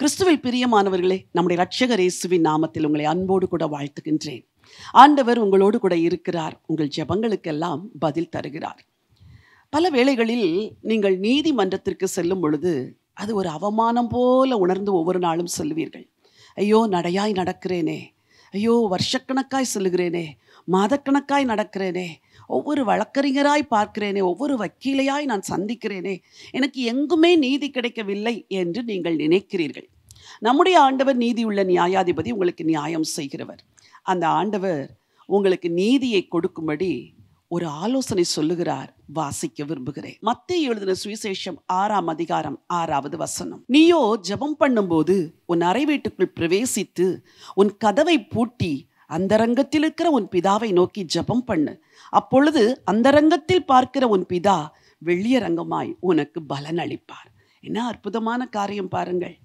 கிறிஸ்துவில் பிரியமானவர்களே, நம்முடைய இரட்சகர் இயேசுவின் நாமத்தில் உங்களை அன்போடு கூட வாழ்த்துகின்றேன். ஆண்டவர் உங்களோடு கூட இருக்கிறார். உங்கள் ஜெபங்களுக்கெல்லாம் பதில் தருகிறார். பல வேளைகளில் நீங்கள் நீதிமன்றத்திற்கு செல்லும் பொழுது அது ஒரு அவமானம் போல உணர்ந்து ஒவ்வொரு நாளும் சொல்லுவீர்கள். ஐயோ, நடையாய் நடக்கிறேனே, ஐயோ வருஷக்கணக்காய் சொல்லுகிறேனே, மாதக்கணக்காய் நடக்கிறேனே, ஒவ்வொரு வழக்கறிஞராய் பார்க்கிறேனே, ஒவ்வொரு வக்கீலையாய் நான் சந்திக்கிறேனே, எனக்கு எங்குமே நீதி கிடைக்கவில்லை என்று நீங்கள் நினைக்கிறீர்கள். நம்முடைய ஆண்டவர் நீதியுள்ள நியாயாதிபதி, உங்களுக்கு நியாயம் செய்கிறவர். அந்த ஆண்டவர் உங்களுக்கு நீதியை கொடுக்கும்படி ஒரு ஆலோசனை சொல்லுகிறார். வாசிக்க விரும்புகிறேன். மத்தேயு எழுதின சுவிசேஷம் 6ஆம் அதிகாரம் 6வது வசனம். நீயோ ஜெபம் பண்ணும்போது உன் அறை வீட்டுக்குள் பிரவேசித்து உன் கதவை பூட்டி அந்தரங்கத்தில் இருக்கிற உன் பிதாவை நோக்கி ஜெபம் பண்ணு. அப்பொழுது அந்தரங்கத்தில் பார்க்கிற உன் பிதா வெளியரங்கமாய் உனக்கு பலன் அளிப்பார். என்ன அற்புதமான காரியம் பாருங்கள்.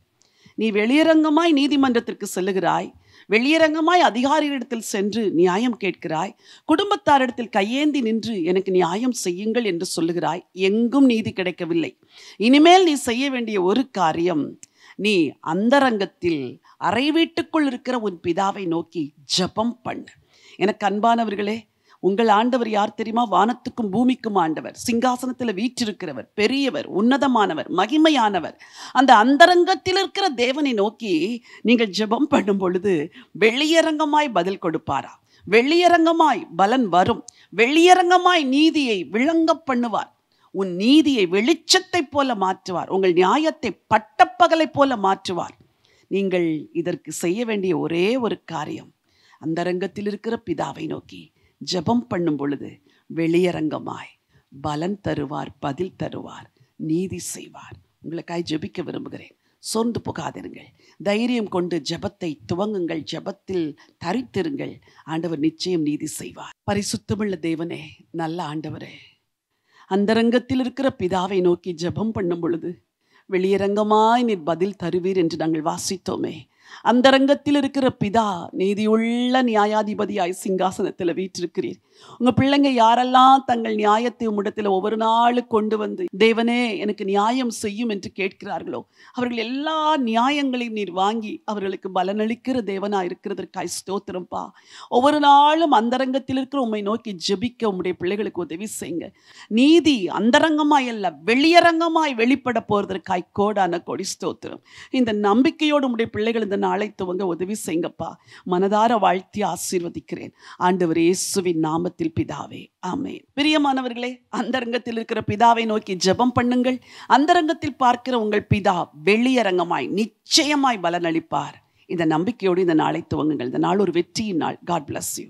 நீ வெளியரங்கமாய் நீதிமன்றத்திற்கு செல்லுகிறாய், வெளியரங்கமாய் அதிகாரிகளிடத்தில் சென்று நியாயம் கேட்கிறாய், குடும்பத்தாரிடத்தில் கையேந்தி நின்று எனக்கு நியாயம் செய்யுங்கள் என்று சொல்லுகிறாய். எங்கும் நீதி கிடைக்கவில்லை. இனிமேல் நீ செய்ய வேண்டிய ஒரு காரியம், நீ அந்தரங்கத்தில் அறை வீட்டுக்குள் இருக்கிற உன் பிதாவை நோக்கி ஜெபம் பண்ணு. எனக்கு அன்பானவர்களே, உங்கள் ஆண்டவர் யார் தெரியுமா? வானத்துக்கும் பூமிக்கும் ஆண்டவர், சிங்காசனத்தில் வீற்றிருக்கிறவர், பெரியவர், உன்னதமானவர், மகிமையானவர். அந்த அந்தரங்கத்தில் இருக்கிற தேவனை நோக்கி நீங்கள் ஜெபம் பண்ணும் பொழுது வெளியரங்கமாய் பதில் கொடுப்பாரா? வெளியரங்கமாய் பலன் வரும். வெளியரங்கமாய் நீதியை விளங்க பண்ணுவார். உன் நீதியை வெளிச்சத்தை போல மாற்றுவார். உங்கள் நியாயத்தை பட்டப்பகலை போல மாற்றுவார். நீங்கள் இதற்கு செய்ய வேண்டிய ஒரே ஒரு காரியம், அந்தரங்கத்தில் இருக்கிற பிதாவை நோக்கி ஜெபம் பண்ணும் பொழுது வெளியரங்கமாய் பலன் தருவார், பதில் தருவார், நீதி செய்வார். உங்களுக்காய் ஜெபிக்க விரும்புகிறேன். சோர்ந்து போகாதிருங்கள். தைரியம் கொண்டு ஜெபத்தை துவங்குங்கள். ஜெபத்தில் தரித்திருங்கள். ஆண்டவர் நிச்சயம் நீதி செய்வார். பரிசுத்தமுள்ள தேவனே, நல்ல ஆண்டவரே, அந்தரங்கத்தில் இருக்கிற பிதாவை நோக்கி ஜெபம் பண்ணும் பொழுது வெளியரங்கமாய் நீர் பதில் தருவீர் என்று நாங்கள் வாசித்தோமே. அந்தரங்கத்தில் இருக்கிற பிதா நீதியுள்ள நியாயாதிபதியாய் சிங்காசனத்தில் வீற்றிருக்கிறீர். உங்கள் பிள்ளைங்க யாரெல்லாம் தங்கள் நியாயத்தை உம்மிடத்தில் ஒவ்வொரு நாளும் கொண்டு வந்து தேவனே எனக்கு நியாயம் செய்யும் என்று கேட்கிறார்களோ, அவர்கள் எல்லா நியாயங்களையும் நீர் வாங்கி அவர்களுக்கு பலனளிக்கிற தேவனாக இருக்கிறதற்காய் ஸ்தோத்திரம்பா. ஒவ்வொரு நாளும் அந்தரங்கத்தில் இருக்கிற உம்மை நோக்கி ஜெபிக்க உம்முடைய பிள்ளைகளுக்கு உதவி செய்யுங்க. நீதி அந்தரங்கமாய் அல்ல வெளியரங்கமாய் வெளிப்பட போவதற்காய் கோடான கோடி ஸ்தோத்திரம். இந்த நம்பிக்கையோடு உம்முடைய பிள்ளைகள் இந்த நாளை துவங்க உதவி செய்யுங்கப்பா. மனதார வாழ்த்தி ஆசீர்வதிக்கிறேன் ஆண்டவர் இயேசுவின் நாமத்தில் பிதாவே, ஆமென். பிரியமானவர்களே, அந்தரங்கத்தில் இருக்கிற பிதாவை நோக்கி ஜெபம் பண்ணுங்கள். அந்தரங்கத்தில் பார்க்கிற உங்கள் பிதா வெளியரங்கமாய் நிச்சயமாய் பலனளிப்பார். இந்த நம்பிக்கையோடு இந்த நாளை துவங்குங்கள். இந்த நாள் ஒரு வெற்றியின் நாள். God bless you.